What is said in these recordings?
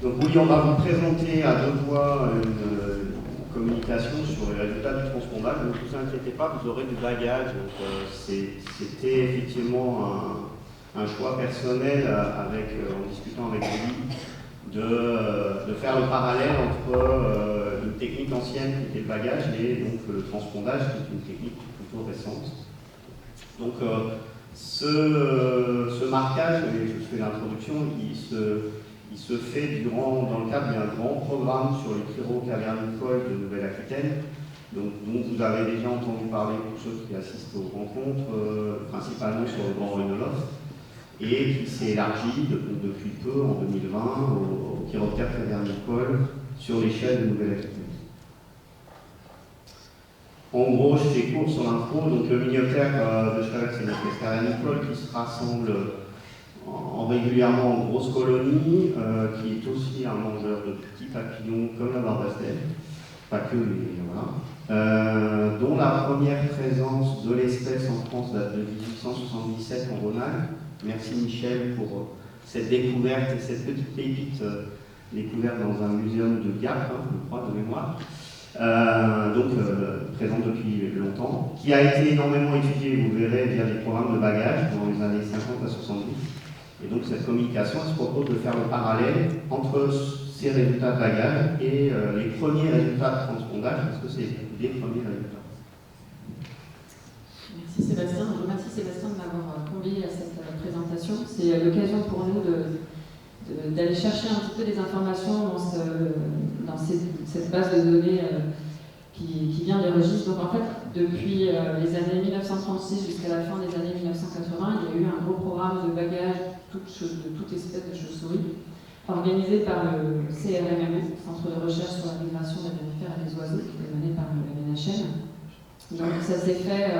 Donc oui, on va vous présenter à deux voix une communication sur les résultats du transpondage. Ne vous inquiétez pas, vous aurez du bagage. C'était effectivement un choix personnel en discutant avec Julie de faire le parallèle entre une technique ancienne qui était le bagage et donc le transpondage qui est une technique plutôt récente. Donc ce marquage, et je fais l'introduction, il se fait dans le cadre d'un grand programme sur les cryro-cavernicoles de Nouvelle-Aquitaine, dont vous avez déjà entendu parler pour ceux qui assistent aux rencontres, principalement sur le Grand Rhinolophe, et qui s'est élargi depuis peu, en 2020, au chiroptère cavernicole sur l'échelle de Nouvelle-Aquitaine. En gros, je fais court sur l'intro. Donc le miniotère de Schrevet, c'est une espèce cavernicole qui se rassemble régulièrement en grosses colonies, qui est aussi un mangeur de petits papillons comme la barbastelle, pas que, mais voilà. Dont la première présence de l'espèce en France date de 1877 en Rhône-Alpes. Merci Michel pour cette découverte et cette petite pépite découverte dans un muséum de Gap, je crois, de mémoire. Présente depuis longtemps, qui a été énormément étudiée, vous verrez, via des programmes de bagages dans les années 50 à 70. Et donc cette communication, elle se propose de faire le parallèle entre ces résultats de bagages et les premiers résultats de transpondage, parce que c'est des premiers résultats. Merci Sébastien. Je remercie Sébastien de m'avoir convié à cette présentation. C'est l'occasion pour nous d'aller chercher un petit peu des informations dans cette base de données qui vient des registres. Donc en fait, depuis les années 1936 jusqu'à la fin des années 1980, il y a eu un gros programme de bagages de toute espèce de chauve-souris, organisé par le CRMMO, Centre de recherche sur la migration des mammifères et des oiseaux, qui est mené par le MNHN. Donc ça s'est fait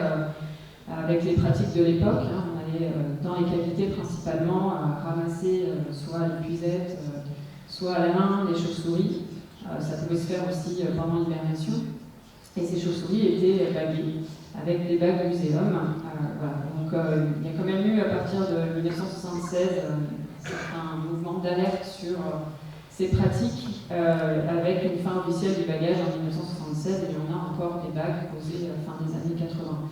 avec les pratiques de l'époque. On allait dans les cavités principalement ramasser soit les puisettes, soit à la main les chauves-souris. Ça pouvait se faire aussi pendant l'hibernation. Et ces chauves-souris étaient baguées avec des bagues muséum. Voilà. Donc il y a quand même eu à partir de 1976 un mouvement d'alerte sur ces pratiques avec une fin officielle du bagage en 1976 et on a encore des bagues posées à la fin des années 80.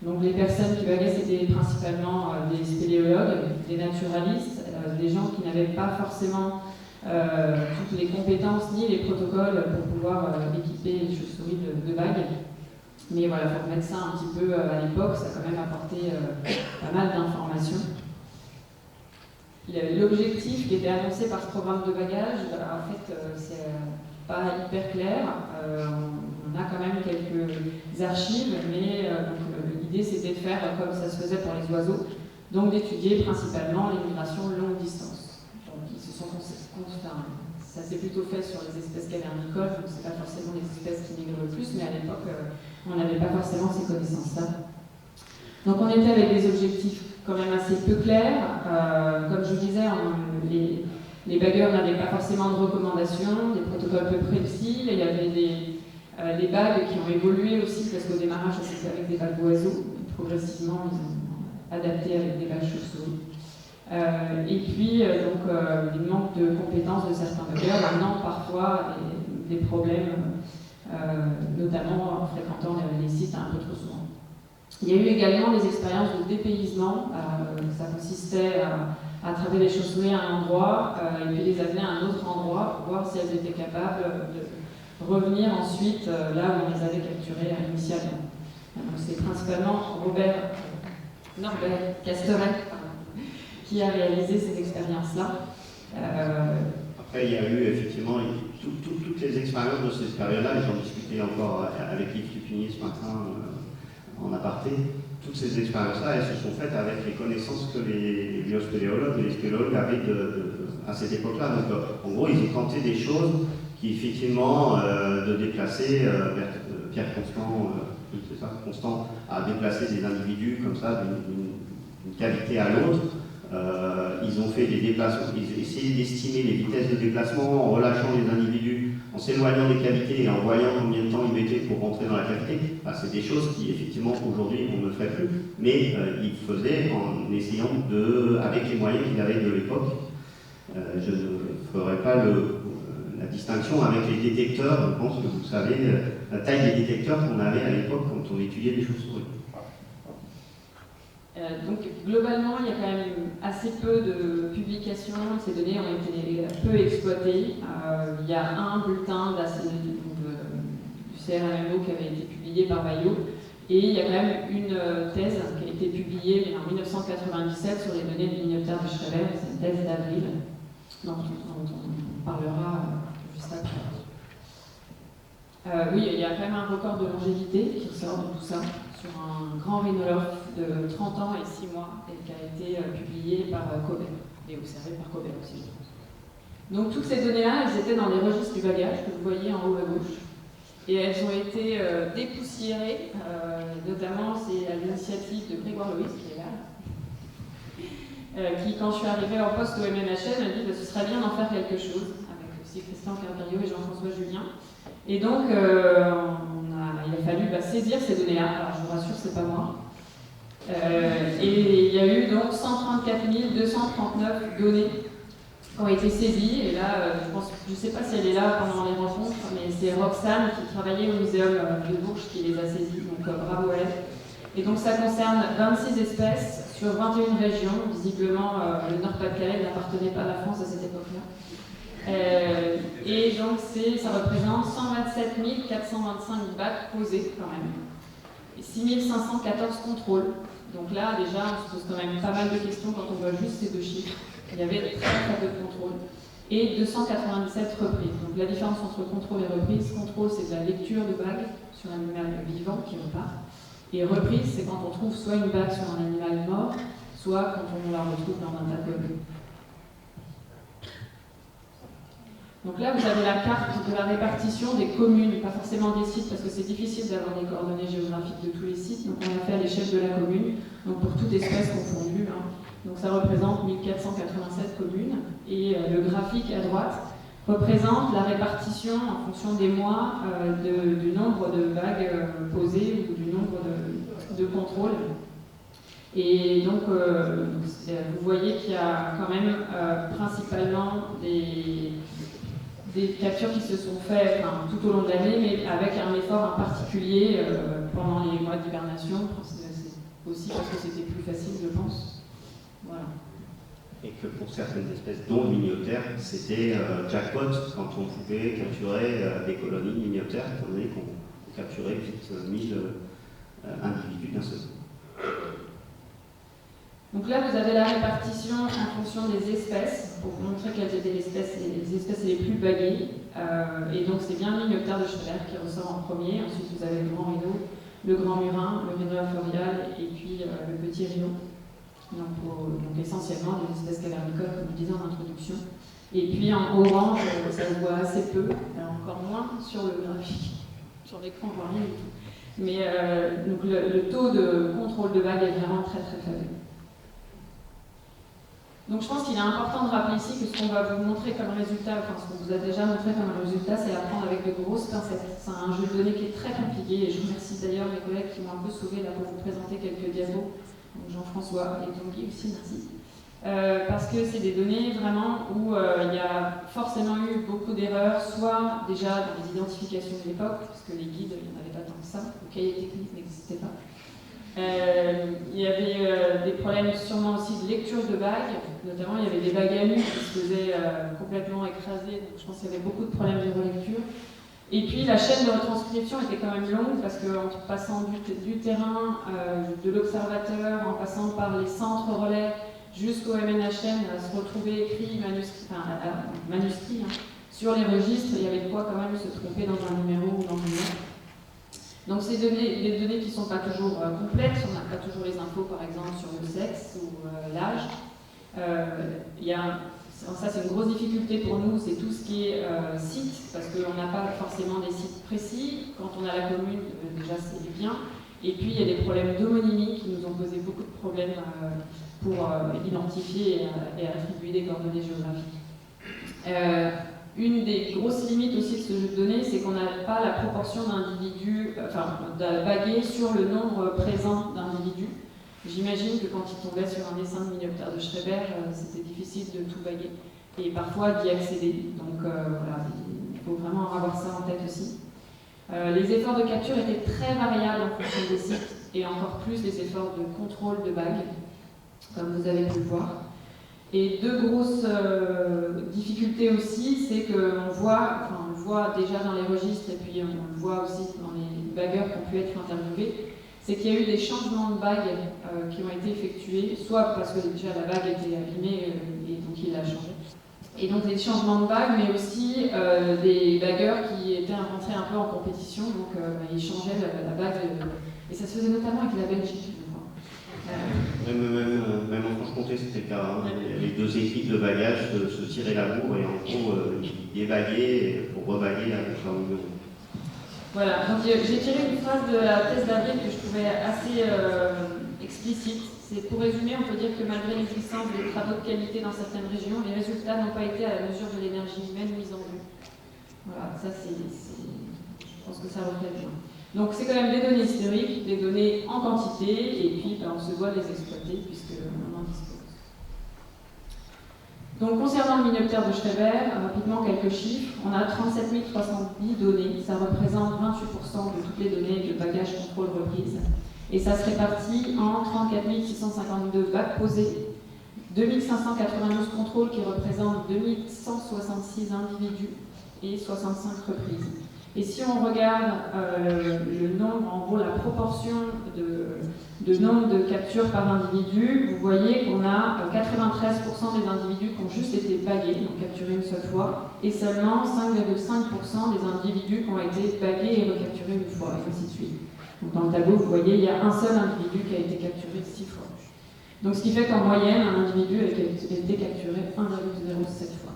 Donc les personnes qui bagaient, c'était principalement des spéléologues, des naturalistes, des gens qui n'avaient pas forcément toutes les compétences ni les protocoles pour pouvoir équiper les chauves-souris de bagues. Mais voilà, il faut remettre ça un petit peu à l'époque, ça a quand même apporté pas mal d'informations. L'objectif qui était annoncé par ce programme de bagage, en fait, c'est pas hyper clair. On a quand même quelques archives, mais l'idée c'était de faire comme ça se faisait pour les oiseaux, donc d'étudier principalement les migrations longue distance. Donc ils se sont ça s'est plutôt fait sur les espèces cavernicoles, donc c'est pas forcément les espèces qui migrent le plus, mais à l'époque on n'avait pas forcément ces connaissances-là. Donc on était avec des objectifs quand même assez peu clairs. Comme je vous disais, les bagueurs n'avaient pas forcément de recommandations, des protocoles peu précis. Il y avait des bagues qui ont évolué aussi, parce qu'au démarrage, c'était avec des bagues oiseaux. Progressivement, ils ont adapté avec des bagues chauves-souris. Et puis, le manque de compétences de certains bagueurs, maintenant, parfois, des problèmes, notamment en fréquentant les sites un peu trop souvent. Il y a eu également des expériences de dépaysement. Ça consistait à attraper les chauves-souris à un endroit et puis les amener à un autre endroit pour voir si elles étaient capables de revenir ensuite là où on les avait capturées initialement. C'est principalement Norbert Casteret qui a réalisé ces expériences-là. Après, il y a eu effectivement toutes les expériences de cette période-là, et j'en discutais encore avec Yves Tupinier ce matin en aparté. Toutes ces expériences-là, elles se sont faites avec les connaissances que les biospéléologues et les spéléologues avaient à cette époque-là. Donc, en gros, ils ont tenté des choses qui, effectivement, de déplacer, Pierre Constant a déplacé des individus comme ça d'une cavité à l'autre. Ils ont fait des déplacements, ils essayaient d'estimer les vitesses de déplacement en relâchant les individus, en s'éloignant des cavités et en voyant combien de temps ils mettaient pour rentrer dans la cavité. Enfin, c'est des choses qui, effectivement, aujourd'hui, on ne ferait plus, mais ils faisaient en essayant avec les moyens qu'ils avaient de l'époque. Je ne ferai pas la distinction avec les détecteurs. Je pense que vous savez la taille des détecteurs qu'on avait à l'époque quand on étudiait les chauves-souris. Donc globalement, il y a quand même assez peu de publications. Ces données ont été peu exploitées. Il y a un bulletin du CRMO qui avait été publié par Bayo. Et il y a quand même une thèse qui a été publiée en 1997 sur les données du Minioptère de Schreber. C'est une thèse d'avril, dont on parlera juste après. Oui, il y a quand même un record de longévité qui ressort de tout ça, sur un grand rhinolophe de 30 ans et 6 mois, et qui a été publié par Kober, et observé par Kober aussi. Donc toutes ces données-là, elles étaient dans les registres du bagage, que vous voyez en haut à gauche. Et elles ont été dépoussiérées, notamment c'est à l'initiative de Grégoire Louis, qui est là, qui, quand je suis arrivée en poste au MNHN, m'a dit que ce serait bien d'en faire quelque chose, avec aussi Christian Carpariot et Jean-François Julien. Et donc, il a fallu saisir ces données-là. Alors, je vous rassure, c'est pas moi. Et il y a eu donc 134 239 données qui ont été saisies. Et là, je ne sais pas si elle est là pendant les rencontres, mais c'est Roxane qui travaillait au Muséum de Bourges qui les a saisies. Donc, bravo à elle. Et donc, ça concerne 26 espèces sur 21 régions. Visiblement, le Nord-Pas-de-Calais n'appartenait pas à la France à cette époque-là. Et donc ça représente 127 425 bacs posés quand même, et 6 514 contrôles. Donc là déjà on se pose quand même pas mal de questions quand on voit juste ces deux chiffres. Il y avait très peu de contrôles et 297 reprises. Donc la différence entre contrôle et reprise, contrôle c'est de la lecture de bagues sur un animal vivant qui repart, et reprise c'est quand on trouve soit une bague sur un animal mort, soit quand on la retrouve dans un tas de bagues. Donc là, vous avez la carte de la répartition des communes, pas forcément des sites, parce que c'est difficile d'avoir des coordonnées géographiques de tous les sites. Donc on a fait à l'échelle de la commune, donc pour toute espèce confondue. Donc ça représente 1487 communes. Et le graphique à droite représente la répartition en fonction des mois du nombre de bagues posées ou du nombre de contrôles. Et donc, vous voyez qu'il y a quand même principalement des captures qui se sont faites tout au long de l'année, mais avec un effort en particulier pendant les mois d'hibernation. C'est aussi parce que c'était plus facile, je pense. Voilà. Et que pour certaines espèces, dont le minioptère, c'était jackpot quand on pouvait capturer des colonies de minioptères, étant donné qu'on capturait vite 1000 individus d'un seul coup. Donc là, vous avez la répartition en fonction des espèces, pour vous montrer quelles étaient les espèces les plus baguées. Et donc c'est bien le Minioptère de Schreber qui ressort en premier. Ensuite, vous avez le grand rhino, le grand murin, le rhino inferial et puis le petit rhino. Donc essentiellement des espèces cavernicoles, comme je disais en introduction. Et puis en orange, ça se voit assez peu, encore moins sur le graphique. Sur l'écran, on voit rien du tout. Mais donc le taux de contrôle de vague est vraiment très très faible. Donc je pense qu'il est important de rappeler ici que ce qu'on va vous montrer comme résultat, enfin ce qu'on vous a déjà montré comme résultat, c'est à prendre avec de grosses pincettes. C'est un jeu de données qui est très compliqué et je remercie d'ailleurs mes collègues qui m'ont un peu sauvé là pour vous présenter quelques diapos. Donc Jean-François et Tanguy aussi, merci. Parce que c'est des données vraiment où il y a forcément eu beaucoup d'erreurs, soit déjà dans les identifications de l'époque, parce que les guides, il n'y en avait pas tant que ça, le cahier technique n'existait pas. Il y avait des problèmes sûrement aussi de lecture de bagues, notamment il y avait des bagues à nu qui se faisaient complètement écraser, donc je pense qu'il y avait beaucoup de problèmes de relecture. Et puis la chaîne de retranscription était quand même longue parce qu'en passant du terrain, de l'observateur, en passant par les centres relais jusqu'au MNHN, à se retrouver écrit manuscrit sur les registres, il y avait de quoi quand même se tromper dans un numéro ou dans une autre. Donc c'est des données qui ne sont pas toujours complètes, on n'a pas toujours les infos par exemple sur le sexe ou l'âge. Ça c'est une grosse difficulté pour nous, c'est tout ce qui est site, parce qu'on n'a pas forcément des sites précis. Quand on a la commune, déjà c'est bien. Et puis il y a des problèmes d'homonymie qui nous ont posé beaucoup de problèmes pour identifier et attribuer des coordonnées géographiques. Une des grosses limites aussi de ce jeu de données, c'est qu'on n'a pas la proportion d'individus, de bagués sur le nombre présent d'individus. J'imagine que quand il tombait sur un dessin de Minioptère de Schreber, c'était difficile de tout baguer. et parfois d'y accéder. Donc voilà, il faut vraiment avoir ça en tête aussi. Les efforts de capture étaient très variables en fonction des sites, et encore plus les efforts de contrôle de bagues, comme vous avez pu le voir. Et deux grosses difficultés aussi, c'est qu'on on le voit déjà dans les registres, et puis on le voit aussi dans les bagueurs qui ont pu être interviewés, c'est qu'il y a eu des changements de bagues qui ont été effectués, soit parce que déjà la bague était abîmée et donc il l'a changée. Et donc des changements de bagues, mais aussi des bagueurs qui étaient rentrés un peu en compétition, donc ils changeaient la bague, et ça se faisait notamment avec la Belgique, je crois. Même en Franche-Comté, c'était le cas. Hein. Les deux équipes de bagage se tiraient la bourre et en gros, ils débaguaient pour rebaguer avec leur numéro. Voilà, donc j'ai tiré une phrase de la thèse d'avril que je trouvais assez explicite. C'est pour résumer, on peut dire que malgré l'existence des travaux de qualité dans certaines régions, les résultats n'ont pas été à la mesure de l'énergie humaine mise en vue. Voilà, ça je pense que ça reflète bien. Donc c'est quand même des données historiques, des données en quantité, et puis on se doit de les exploiter puisqu'on en dispose. Donc concernant le minoptère de Schreiber, rapidement quelques chiffres. On a 37 310 données, ça représente 28% de toutes les données de bagage contrôle reprise. Et ça se répartit en 34 652 bacs posés, 2592 contrôles qui représentent 2166 individus et 65 reprises. Et si on regarde le nombre, en gros la proportion de nombre de captures par individu, vous voyez qu'on a 93% des individus qui ont juste été bagués, donc capturés une seule fois, et seulement 5,5% des individus qui ont été bagués et recapturés une fois, et ainsi de suite. Donc dans le tableau, vous voyez, il y a un seul individu qui a été capturé 6 fois. Donc ce qui fait qu'en moyenne, un individu a été capturé 1,07 fois.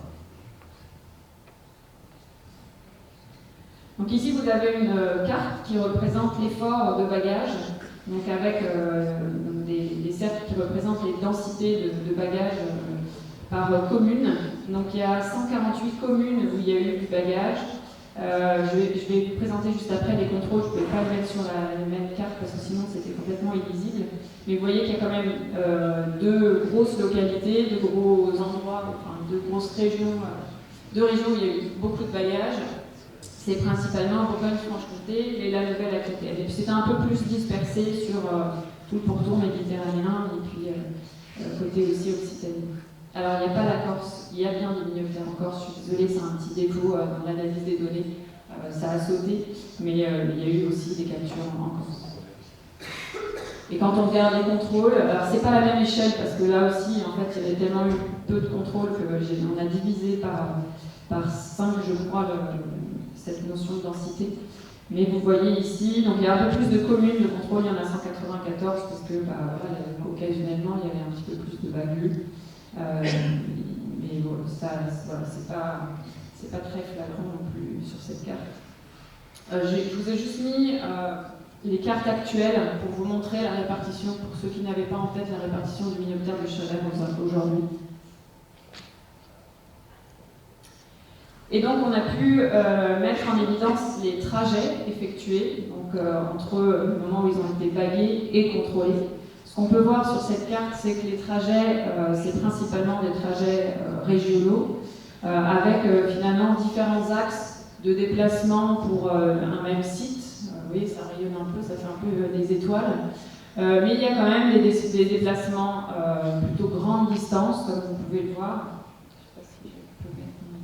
Donc ici, vous avez une carte qui représente l'effort de bagage, donc avec des cercles qui représentent les densités de bagage par commune. Donc il y a 148 communes où il y a eu du bagage. Je vais vous présenter juste après les contrôles, je ne pouvais pas le mettre sur la même carte parce que sinon c'était complètement illisible. Mais vous voyez qu'il y a quand même deux grosses localités, deux gros endroits, enfin deux grosses régions, deux régions où il y a eu beaucoup de bagages. C'est principalement Bourgogne-Franche-Comté et la Nouvelle-Aquitaine. Et puis c'était un peu plus dispersé sur tout le pourtour méditerranéen et puis côté aussi Occitanie. Alors il n'y a pas la Corse, il y a bien des minoptères en Corse, je suis désolée, c'est un petit défaut dans l'analyse des données, ça a sauté, mais il y a eu aussi des captures en Corse. Et quand on regarde les contrôles, alors c'est pas la même échelle parce que là aussi en fait il y avait tellement eu peu de contrôles qu'on a divisé par 5 je crois cette notion de densité. Mais vous voyez ici, donc il y a un peu plus de communes de contrôle, il y en a 194 parce que occasionnellement il y avait un petit peu plus de bagues. Mais bon, c'est pas très flagrant non plus sur cette carte. Je vous ai juste mis les cartes actuelles pour vous montrer la répartition, pour ceux qui n'avaient pas en tête la répartition du minoptère de Schreiber aujourd'hui. Et donc on a pu mettre en évidence les trajets effectués donc, entre le moment où ils ont été bagués et contrôlés. Ce qu'on peut voir sur cette carte, c'est que les trajets, c'est principalement des trajets régionaux, avec finalement différents axes de déplacement pour un même site. Vous voyez, ça rayonne un peu, ça fait un peu des étoiles. Mais il y a quand même des déplacements plutôt grande distance, comme vous pouvez le voir. Je ne sais pas si je peux mettre mon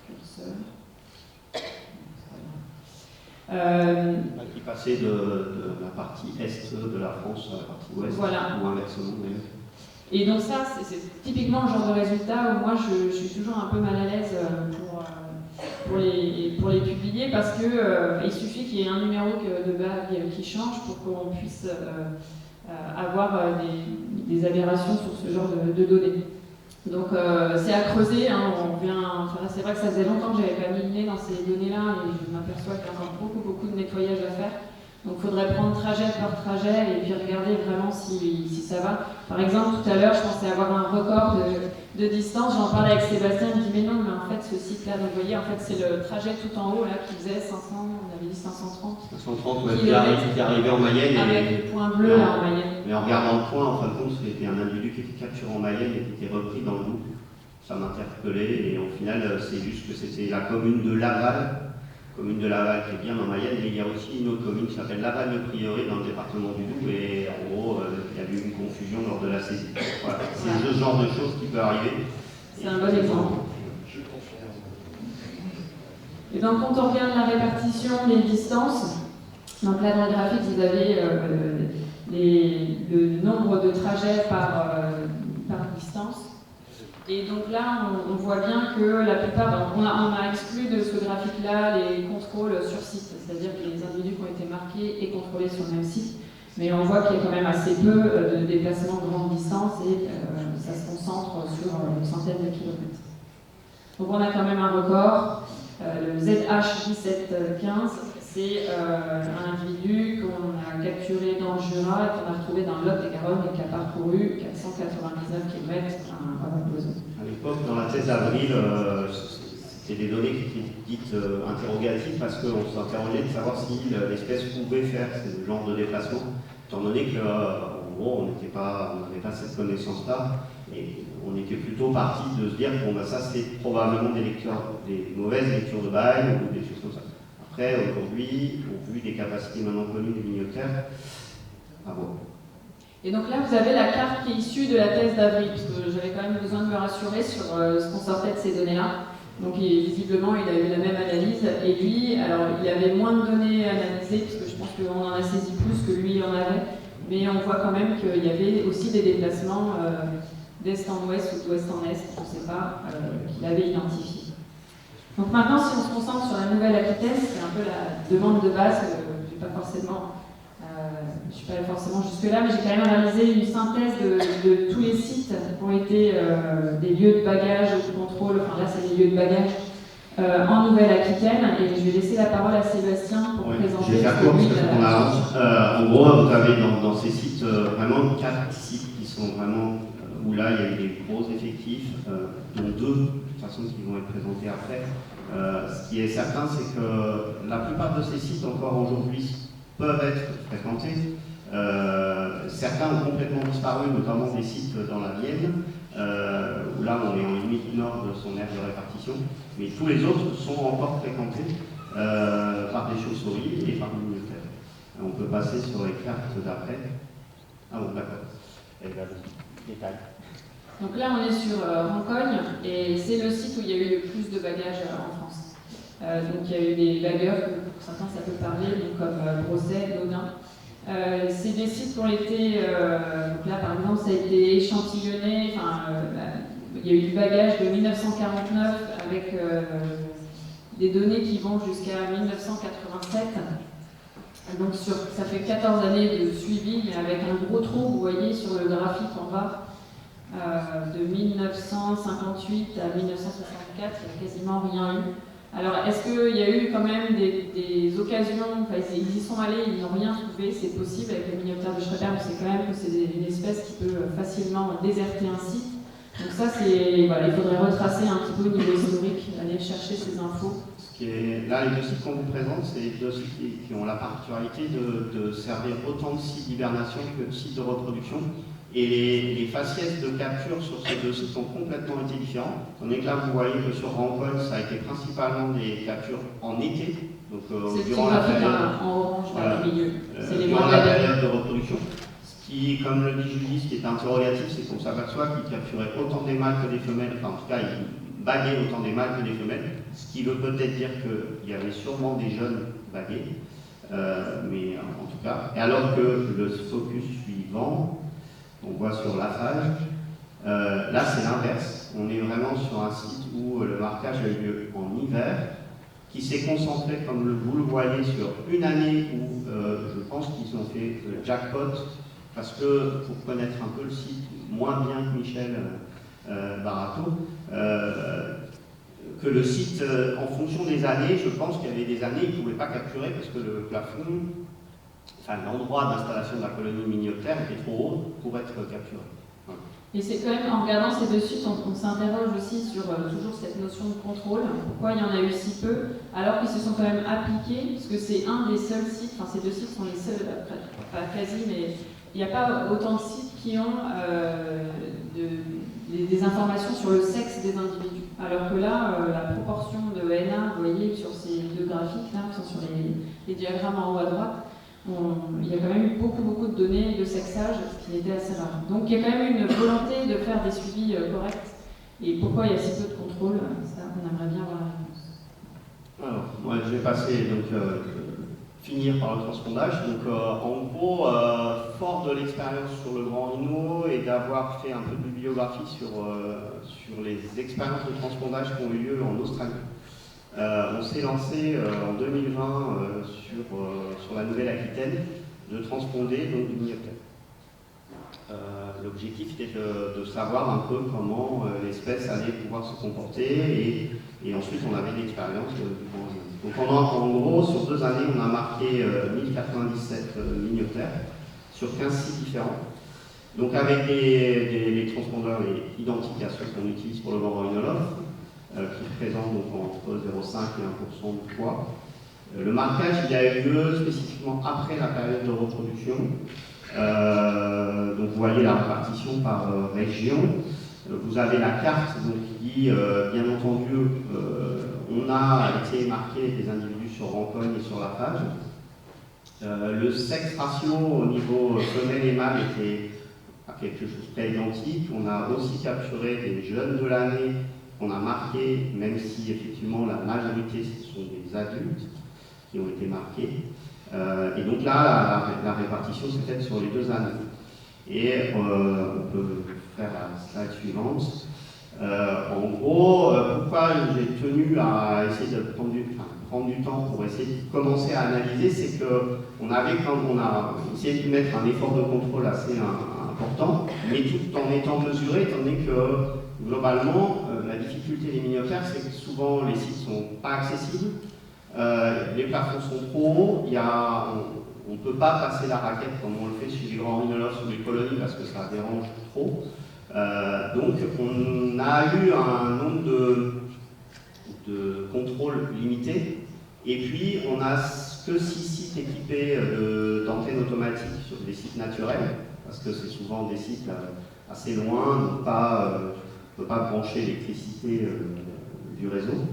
curseur. Qui passait de la partie est de la France à la partie ouest, voilà. Ou inversement même. Et donc ça, c'est typiquement le genre de résultat où moi je suis toujours un peu mal à l'aise pour les publier parce que il suffit qu'il y ait un numéro de bague qui change pour qu'on puisse avoir des aberrations sur ce genre de données. Donc c'est à creuser, hein, c'est vrai que ça faisait longtemps que j'avais pas mis le nez dans ces données-là et je m'aperçois qu'il y a encore beaucoup de nettoyage à faire. Donc il faudrait prendre trajet par trajet et puis regarder vraiment si ça va. Par exemple, tout à l'heure, je pensais avoir un record de distance, j'en parlais avec Sébastien, il me dit mais non, mais en fait ce site-là, vous voyez, en fait c'est le trajet tout en haut là qui faisait 500, on avait dit 530. 530, ouais, qui arrivait en Mayenne. Avec le point bleu là en Mayenne. Mais en regardant le point, en fin de compte, c'était un individu qui était capturé en Mayenne et qui était repris dans le Doubs. ça m'interpellait, et au final, c'est juste que c'était la commune de Laval, qui est bien en Mayenne, mais il y a aussi une autre commune qui s'appelle Laval-le-Prieuré dans le département du Doubs, et en gros, il y a eu une confusion lors de la saisie. Voilà. C'est ce genre de choses qui peut arriver. C'est un bon exemple. Et donc, quand on regarde la répartition des distances, donc là dans le graphique, vous avez le nombre de trajets par distance. Et donc là, on voit bien que la plupart, on a exclu de ce graphique-là les contrôles sur site, c'est-à-dire que les individus qui ont été marqués et contrôlés sur le même site. Mais on voit qu'il y a quand même assez peu de déplacements de grande distance et ça se concentre sur une centaine de kilomètres. Donc on a quand même un record. Le ZH1715, c'est un individu qu'on a capturé dans le Jura et qu'on a retrouvé dans le Lot-et-Garonne et qui a parcouru 499 km à l'oiseau. À l'époque, dans la thèse d'avril, c'était des données qui étaient dites interrogatives parce qu'on s'interrogeait de savoir si l'espèce pouvait faire ce genre de déplacement, étant donné qu'en gros, on n'avait pas cette connaissance-là. Et on était plutôt parti de se dire bon ça c'est probablement des mauvaises lectures de bail ou des choses comme ça. Après aujourd'hui, au vu des capacités maintenant connues des minioptères, bon. Et donc là vous avez la carte qui est issue de la thèse d'avril, parce que j'avais quand même besoin de me rassurer sur ce qu'on sortait de ces données-là. Donc visiblement il a eu la même analyse et lui, alors il avait moins de données analysées, parce que je pense qu'on en a saisi plus que lui en avait, mais on voit quand même qu'il y avait aussi des déplacements d'est en ouest ou d'ouest en est, je ne sais pas, qu'il avait identifié. Donc maintenant, si on se concentre sur la Nouvelle-Aquitaine, c'est un peu la demande de base, je ne suis pas forcément jusque-là, mais j'ai quand même réalisé une synthèse de tous les sites qui ont été des lieux de bagage, de contrôle, enfin là c'est des lieux de bagage en Nouvelle-Aquitaine, et je vais laisser la parole à Sébastien pour présenter. Je vais faire court parce qu'on avance. En gros, vous avez dans ces sites vraiment 4 sites qui sont vraiment où là il y a eu des gros effectifs, dont 2 de toute façon qui vont être présentés après. Ce qui est certain, c'est que la plupart de ces sites encore aujourd'hui peuvent être fréquentés. Certains ont complètement disparu, notamment des sites dans la Vienne, où là on est en limite nord de son aire de répartition, mais tous les autres sont encore fréquentés par des chauves-souris et par des minioptères. On peut passer sur les cartes d'après. Ah bon, d'accord. Et là, détail. Donc là, on est sur Rancogne, et c'est le site où il y a eu le plus de bagages en France. Donc il y a eu des bagueurs, pour certains ça peut parler, donc comme Brosset, Dodin. C'est des sites qui ont été, donc là par exemple, ça a été échantillonné, il y a eu du bagage de 1949 avec des données qui vont jusqu'à 1987. Donc ça fait 14 années de suivi, mais avec un gros trou, vous voyez sur le graphique en bas, de 1958 à 1964, il n'y a quasiment rien eu. Alors, est-ce qu'il y a eu quand même des occasions, ils y sont allés, ils n'ont rien trouvé, c'est possible avec le minioptère de Schroeder, mais c'est quand même que c'est une espèce qui peut facilement déserter un site. Donc ça, il faudrait retracer un petit peu au niveau historique, aller chercher ces infos. Là, les 2 sites qu'on vous présente, c'est les 2 sites qui ont la particularité de servir autant de sites d'hibernation que de sites de reproduction. Et les faciès de capture sur ces 2 sites ont complètement été différents. On est que là, vous voyez que sur Rancogne, ça a été principalement des captures en été, donc durant la période, en orange dans le milieu. Durant la période de reproduction. Ce qui, comme le dit Julie, ce qui est interrogatif, c'est qu'on s'aperçoit qu'ils capturaient autant des mâles que des femelles, enfin en tout cas, ils baguaient autant des mâles que des femelles, ce qui veut peut-être dire qu'il y avait sûrement des jeunes bagués, mais en tout cas. Et alors que le focus suivant, on voit sur Laffage, là c'est l'inverse. On est vraiment sur un site où le marquage a eu lieu en hiver, qui s'est concentré, comme vous le voyez, sur une année où je pense qu'ils ont fait le jackpot, parce que, pour connaître un peu le site, moins bien que Michel Barato, que le site, en fonction des années, je pense qu'il y avait des années, ils ne pouvaient pas capturer parce que le plafond, l'endroit d'installation de la colonie minioptère était trop haut pour être capturé. Voilà. Et c'est quand même, en regardant ces 2 sites, on s'interroge aussi sur toujours cette notion de contrôle. Pourquoi il y en a eu si peu, alors qu'ils se sont quand même appliqués, parce que c'est un des seuls sites, ces 2 sites sont les seuls, pas quasi, mais il n'y a pas autant de sites qui ont des informations sur le sexe des ces individus. Alors que là, la proportion de NA, vous voyez, sur ces deux graphiques, là, qui sont sur les diagrammes en haut à droite, il y a quand même eu beaucoup de données de sexage, ce qui était assez rare. Donc il y a quand même une volonté de faire des suivis corrects. Et pourquoi il y a si peu de contrôle, ça, on aimerait bien avoir la réponse. Alors, moi, je vais passer, finir par le transpondage. Donc, en gros, fort de l'expérience sur le Grand Rhino et d'avoir fait un peu de bibliographie sur les expériences de transpondage qui ont eu lieu en Australie, on s'est lancé en 2020 sur la Nouvelle-Aquitaine de transponder donc, du minioptère. L'objectif était de savoir un peu comment l'espèce allait pouvoir se comporter et ensuite on avait l'expérience du Grand Rhino. Donc en gros, sur 2 années, on a marqué 1097 minioptères sur 15 sites différents. Donc avec des transpondeurs identiques à ceux qu'on utilise pour le grand rhinolophe, qui représentent donc entre 0,5 et 1% de poids. Le marquage il a eu lieu spécifiquement après la période de reproduction. Donc vous voyez la répartition par région. Vous avez la carte donc, qui dit, bien entendu, on a été marqué des individus sur Rancogne et sur la phage. Le sexe ratio au niveau femelle et mâle était à quelque chose de très identique. On a aussi capturé des jeunes de l'année qu'on a marqués, même si effectivement la majorité ce sont des adultes qui ont été marqués. Et donc là, la répartition s'est faite sur les 2 années. Et on peut faire la slide suivante. En gros, pourquoi j'ai tenu à essayer de prendre du temps pour essayer de commencer à analyser, c'est qu'on a essayé de mettre un effort de contrôle assez important, mais tout en étant mesuré, étant donné que globalement, la difficulté des minioptères, c'est que souvent les sites ne sont pas accessibles. Les plafonds sont trop hauts, on ne peut pas passer la raquette comme on le fait chez les grands rhinolophes ou les colonies parce que ça dérange trop. Donc on a eu un nombre de contrôles limité et puis on n'a que 6 sites équipés d'antennes automatiques sur des sites naturels parce que c'est souvent des sites assez loin, donc on ne peut pas brancher l'électricité du réseau.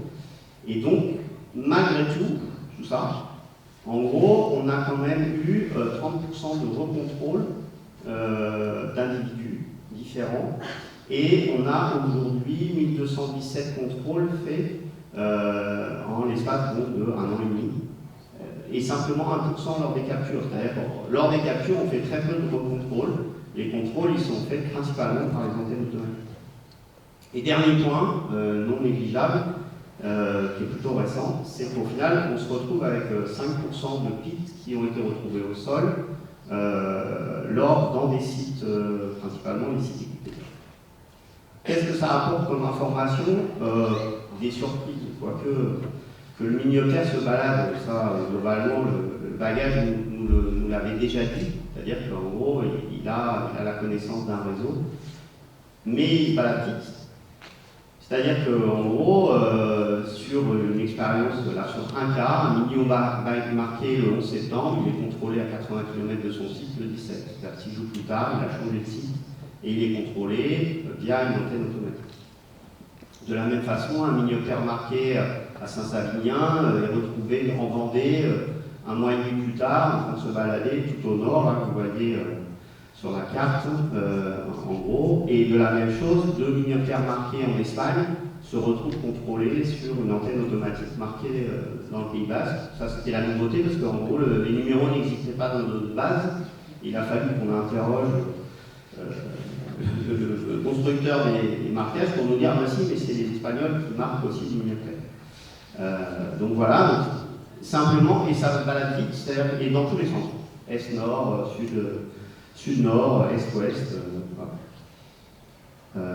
Et donc malgré tout ça, en gros, on a quand même eu 30% de recontrôle d'individus différents et on a aujourd'hui 1217 contrôles faits en l'espace de 1 an et demi et simplement 1% lors des captures. C'est-à-dire, lors des captures, on fait très peu de recontrôle. Les contrôles, ils sont faits principalement par les antennes automatiques. Et dernier point, non négligeable, qui est plutôt récent, c'est qu'au final, on se retrouve avec 5% de pites qui ont été retrouvés au sol dans des sites, principalement des sites équipés. Qu'est-ce que ça apporte comme information? Des surprises, quoique que le minioptère se balade, ça, globalement, le bagage nous l'avait déjà dit, c'est-à-dire qu'en gros, il a la connaissance d'un réseau, mais il se balade vite. C'est-à-dire qu'en gros, sur une expérience, là, sur un cas, un minio marqué le 11 septembre, il est contrôlé à 80 km de son site le 17. C'est-à-dire 6 jours plus tard, il a changé de site et il est contrôlé via une antenne automatique. De la même façon, un minioptère marqué à Saint-Savinien est retrouvé en Vendée un mois et demi plus tard, en train de se balader tout au nord, là, que vous voyez sur la carte, en gros. Et de la même chose, 2 minioptères marqués en Espagne se retrouvent contrôlés sur une antenne automatique marquée dans le Pays Basque. Ça, c'était la nouveauté, parce qu'en gros, les numéros n'existaient pas dans notre base. Il a fallu qu'on interroge le constructeur des marquages pour nous dire, si, mais c'est les Espagnols qui marquent aussi des minioptères. Donc voilà, donc, simplement, et ça se balade vite, c'est-à-dire, et dans tous les sens, est-nord, sud-nord, est-ouest. Voilà.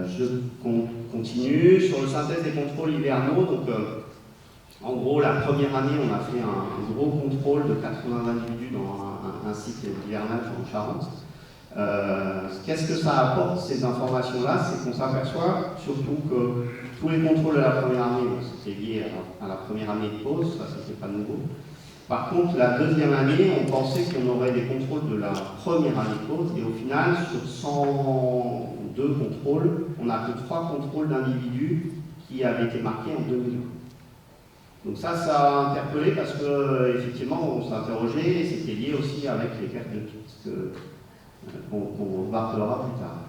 Je continue sur le synthèse des contrôles hivernaux. Donc, en gros, la première année, on a fait un gros contrôle de 80 individus dans un site hivernage en Charente. Qu'est-ce que ça apporte, ces informations-là? C'est qu'on s'aperçoit surtout que tous les contrôles de la première année, c'était lié à la première année de pause, ça c'était pas nouveau. Par contre, la deuxième année, on pensait qu'on aurait des contrôles de la première année de pause, et au final, sur 102 contrôles, on n'a que 3 contrôles d'individus qui avaient été marqués en 2001. Donc ça a interpellé parce que effectivement, on s'est interrogé, et c'était lié aussi avec les pertes de pistes qu'on reparlera plus tard.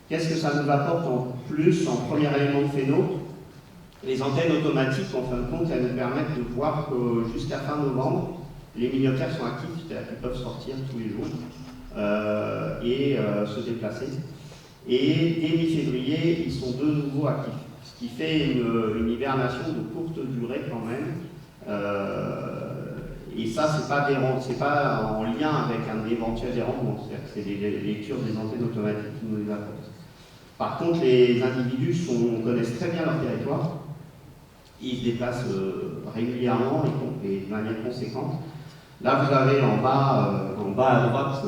Qu'est-ce que ça nous apporte en plus en premier élément de phéno? Les antennes automatiques, en fin de compte, elles nous permettent de voir que jusqu'à fin novembre, les minioptères sont actifs, c'est-à-dire qu'ils peuvent sortir tous les jours et se déplacer. Et dès mi-février, ils sont de nouveau actifs, ce qui fait une hibernation de courte durée quand même. Et ça, c'est pas en lien avec un éventuel dérangement, c'est-à-dire que c'est des lectures des antennes automatiques qui nous les apportent. Par contre, les individus connaissent très bien leur territoire. Ils se déplacent régulièrement et de manière conséquente. Là, vous avez en bas à droite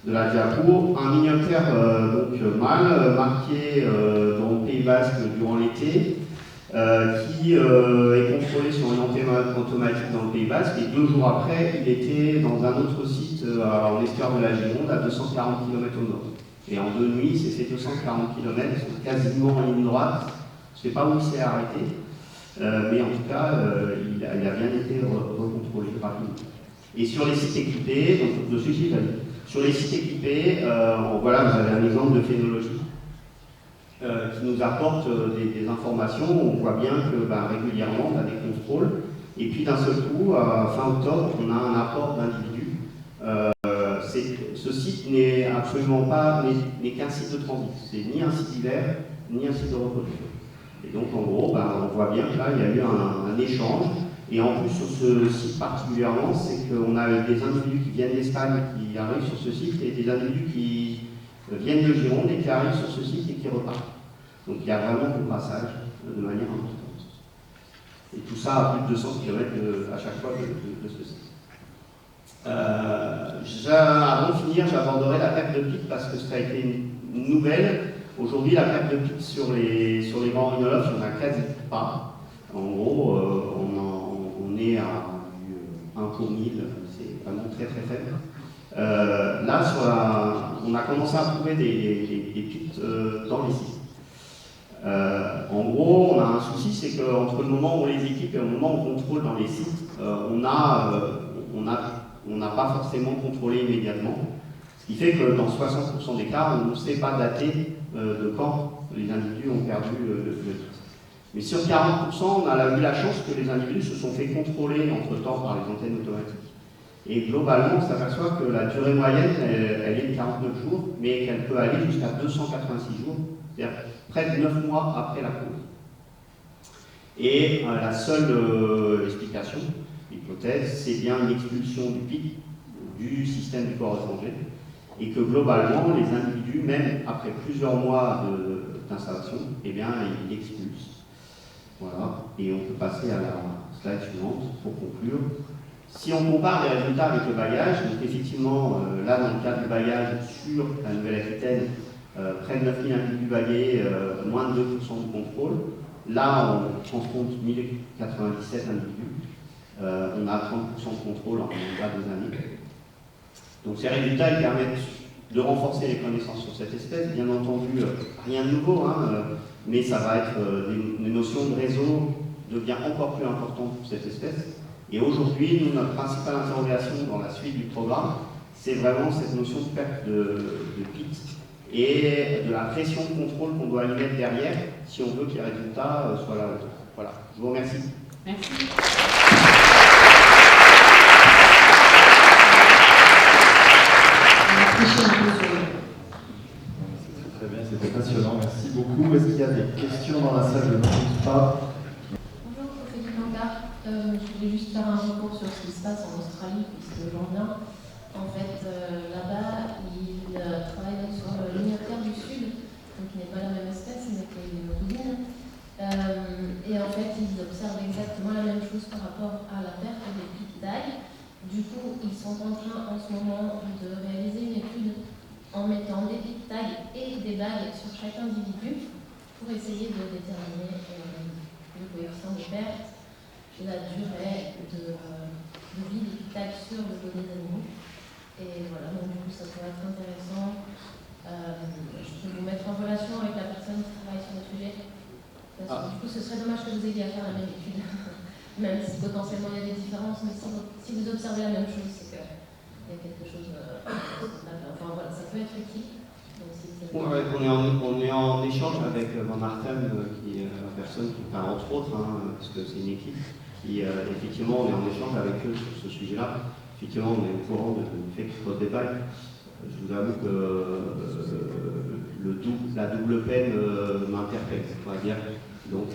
de la diapo un minioptère mâle marqué dans le Pays Basque durant l'été, qui est contrôlé sur une antenne automatique dans le Pays Basque, et 2 jours après, il était dans un autre site en estuaire de la Gironde, à 240 km au nord. Et en 2 nuits, c'est ces 240 km, sont quasiment en ligne droite. Je ne sais pas où il s'est arrêté, mais en tout cas, il a bien été recontrôlé rapidement. Et sur les sites équipés, donc sur les sites équipés, voilà, vous avez un exemple de phénologie qui nous apporte des informations. On voit bien que régulièrement, on a des contrôles. Et puis d'un seul coup, fin octobre, on a un apport d'individus. Ce site n'est absolument pas, n'est qu'un site de transit. C'est ni un site d'hiver, ni un site de reproduction. Et donc en gros, on voit bien que là, il y a eu un échange. Et en plus, sur ce site particulièrement, c'est qu'on a des individus qui viennent d'Espagne qui arrivent sur ce site, et des individus qui viennent de Gironde et qui arrivent sur ce site et qui repartent. Donc il y a vraiment du brassage de manière importante. Et tout ça à plus de 200 km à chaque fois de ce site. Avant de finir, j'aborderai la perte de pic parce que ça a été une nouvelle. Aujourd'hui, la perte de pic sur les grands rhinolophes, on n'a quasi pas. En gros, on est à 1 pour 1000, c'est vraiment très très faible. Là, on a commencé à trouver des pics dans les sites. En gros, on a un souci, c'est qu'entre le moment où on les équipe et le moment où on contrôle dans les sites, on n'a pas forcément contrôlé immédiatement. Ce qui fait que dans 60% des cas, on ne sait pas dater de quand les individus ont perdu le titre. Mais sur 40%, on a eu la chance que les individus se sont fait contrôler entre-temps par les antennes automatiques. Et globalement, on s'aperçoit que la durée moyenne, elle est de 49 jours, mais qu'elle peut aller jusqu'à 286 jours, c'est-à-dire près de 9 mois après la pause. Et la seule explication, l'hypothèse, c'est bien l'expulsion du pic du système du corps étranger, et que globalement, les individus, même après plusieurs mois d'installation, eh bien, ils expulsent. Voilà, et on peut passer à la slide suivante pour conclure. Si on compare les résultats avec le bailliage, donc effectivement, là, dans le cas du bailliage sur la Nouvelle-Aquitaine, près de 9000 individus baillés, moins de 2% de contrôle. Là, on transpose 1097 individus. On a 30% de contrôle en bas 2 années. Donc ces résultats ils permettent de renforcer les connaissances sur cette espèce. Bien entendu, rien de nouveau, mais ça va être des notions de réseau devient encore plus importante pour cette espèce. Et aujourd'hui, nous, notre principale interrogation dans la suite du programme, c'est vraiment cette notion de perte de pic et de la pression de contrôle qu'on doit y mettre derrière si on veut que les résultats soient à la hauteur. Voilà, je vous remercie. Merci. C'est très bien, c'était passionnant, merci beaucoup. Est-ce qu'il y a des questions dans la salle? Je ne pense pas. Bonjour, Ophélie Blanca. Je voulais juste faire un retour sur ce qui se passe en Australie, puisque j'en viens. En fait, là-bas, ils travaillent sur le minioptère du Sud, donc qui n'est pas la même espèce, mais qui est une cousine. Et en fait, ils observent exactement la même chose par rapport à la perte des pics d'algues. Du coup, ils sont en train en ce moment de réaliser une étude en mettant des pics tags et des bagues sur chaque individu pour essayer de déterminer le coefficient de perte, la durée de vie digitale sur le dos des animaux. Et voilà, donc du coup, ça pourrait être intéressant. Je peux vous mettre en relation avec la personne qui travaille sur le sujet. Parce que du coup, ce serait dommage que vous ayez à faire la même étude. Même si potentiellement il y a des différences, mais si vous observez la même chose, c'est qu'il y a quelque chose. Enfin voilà, ça peut être utile. Ouais, on est en échange avec Van Arten, qui est la personne qui, enfin, entre autres, parce que c'est une équipe, qui effectivement on est en échange avec eux sur ce sujet-là. Effectivement, on est au courant du fait qu'il faut se débattre. Je vous avoue que la double peine m'interpelle, on va dire. Donc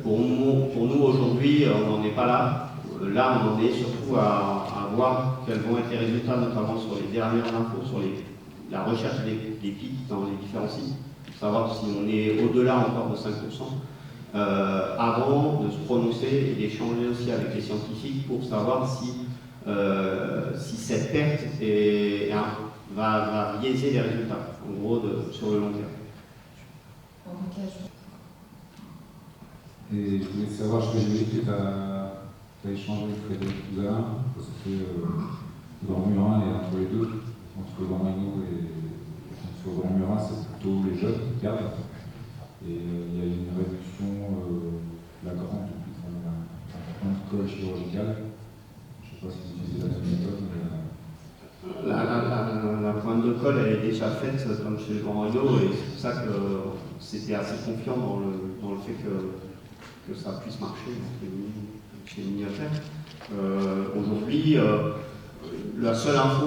pour nous aujourd'hui, on n'en est pas là. Là, on en est surtout à voir quels vont être les résultats, notamment sur les dernières infos, sur la recherche des pics dans les différents sites, pour savoir si on est au-delà encore de 5%, avant de se prononcer et d'échanger aussi avec les scientifiques pour savoir si cette perte va biaiser les résultats, en gros, sur le long terme. Et je voulais savoir, je vais que tu as échangé avec Frédéric Cousin, parce que Grand Murin est entre les deux, entre Grand Maino et sur Grand Murin, c'est plutôt les jeunes qui perdent. Et il y a une réduction flagrante depuis un col chirurgical. Je ne sais pas si vous utilisez la même méthode, mais. La pointe de colle, elle est déjà faite comme chez le Grand Rhino, et c'est pour ça que c'était assez confiant dans le fait que ça puisse marcher chez les miniatures. Aujourd'hui, la seule info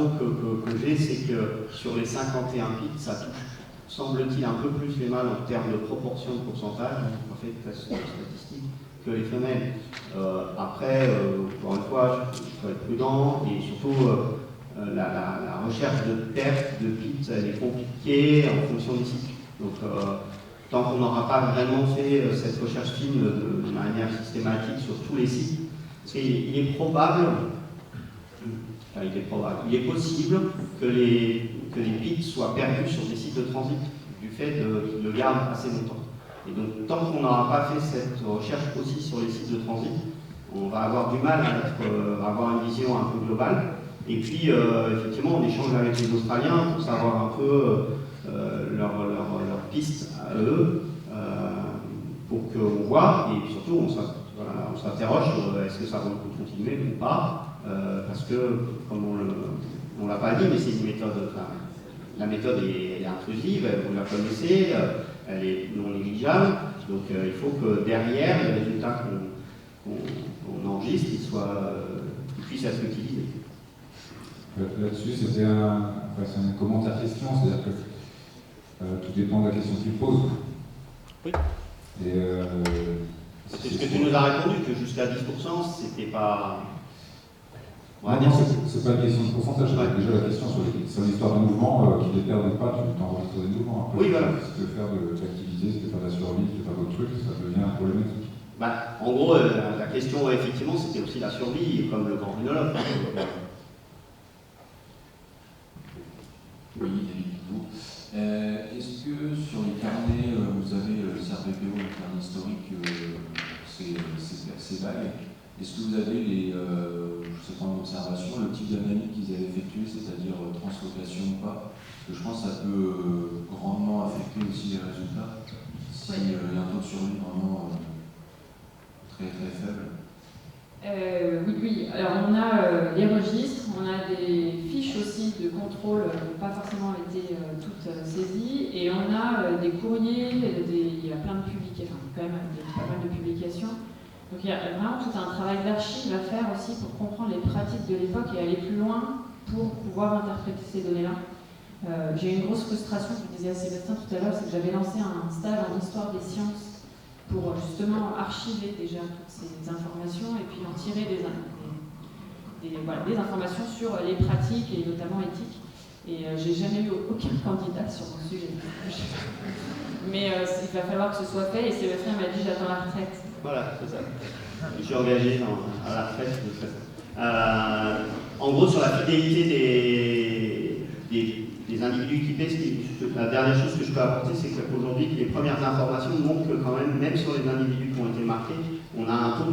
que j'ai, c'est que sur les 51 pics, ça touche, semble-t-il, un peu plus les mâles en termes de proportion de pourcentage, en fait, statistique, que les femelles. Après, encore une fois, il faut être prudent, et surtout, la recherche de perte de pics, elle est compliquée en fonction des sites. Donc, tant qu'on n'aura pas vraiment fait cette recherche fine de manière systématique sur tous les sites, parce qu'il est probable, il est possible que les pics soient perdus sur des sites de transit du fait de garde assez longtemps. Et donc, tant qu'on n'aura pas fait cette recherche aussi sur les sites de transit, on va avoir du mal à avoir une vision un peu globale. Et puis, effectivement, on échange avec les Australiens pour savoir un peu leurs pistes à eux, pour qu'on voit, et surtout, on s'interroge sur est-ce que ça vaut le coup de continuer ou pas, parce que, comme on ne l'a pas dit, mais c'est une méthode, la méthode est intrusive, vous la connaissez, elle est non négligeable, donc il faut que derrière, les résultats qu'on enregistre, ils puissent être utilisés. Là-dessus, c'était un commentaire-question, c'est-à-dire que tout dépend de la question que tu poses. Oui. Et c'est ce que tu nous as répondu, que jusqu'à 10%, c'était pas. Non, c'est pas une question de pourcentage, c'est déjà la question sur l'histoire de mouvement, qu'il les perde ou pas, tu t'enregistres des mouvements. Après, oui, voilà. Si tu veux faire de l'activité, si tu veux faire de la survie, si tu veux faire d'autres trucs, ça devient problématique. En gros, la question, effectivement, c'était aussi la survie, comme le grand rhinolophe. Oui, David Picot. Est-ce que sur les carnets, vous avez le CRPPO, le carnet historique, c'est vague? Est-ce que vous avez je sais pas, en observation, le type d'analyse qu'ils avaient effectué, c'est-à-dire translocation ou pas? Parce que je pense que ça peut grandement affecter aussi les résultats. S'il y a un taux de survie vraiment très très faible. Oui. Alors on a les registres, on a des fiches aussi de contrôle qui n'ont pas forcément été toutes saisies, et on a des courriers, il y a plein de publications, quand même pas mal de publications. Donc il y a vraiment tout un travail d'archive à faire aussi pour comprendre les pratiques de l'époque et aller plus loin pour pouvoir interpréter ces données-là. J'ai eu une grosse frustration, je le disais à Sébastien tout à l'heure, c'est que j'avais lancé un stage en histoire des sciences pour justement archiver déjà toutes ces informations et puis en tirer des informations sur les pratiques et notamment éthiques. Et j'ai jamais eu aucun candidat sur mon sujet. Mais il va falloir que ce soit fait, et Sébastien m'a dit j'attends la retraite. Voilà, c'est ça. Je suis engagé à la retraite de toute façon. En gros, sur la fidélité des individus équipés, la dernière chose que je peux apporter, c'est qu'aujourd'hui, les premières informations montrent que quand même sur les individus qui ont été marqués, on a un taux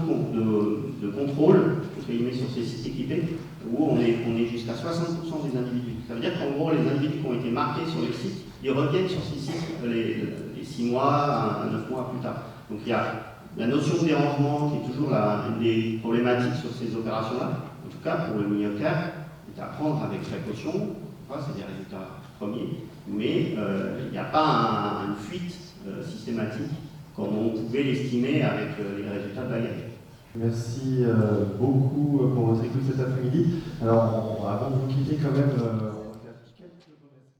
de contrôle entre guillemets, sur ces sites équipés, où on est jusqu'à 60% des individus. Ça veut dire qu'en gros, les individus qui ont été marqués sur les sites, ils reviennent sur ces sites les 6 mois, 9 mois plus tard. Donc il y a la notion de dérangement qui est toujours une des problématiques sur ces opérations-là. En tout cas, pour le mini-OCR, c'est à prendre avec précaution, c'est des résultats premiers, mais il n'y a pas une fuite systématique comme on pouvait l'estimer avec les résultats de bagage. Merci beaucoup pour votre écoute cet après-midi. Alors, avant de vous quitter, quand même,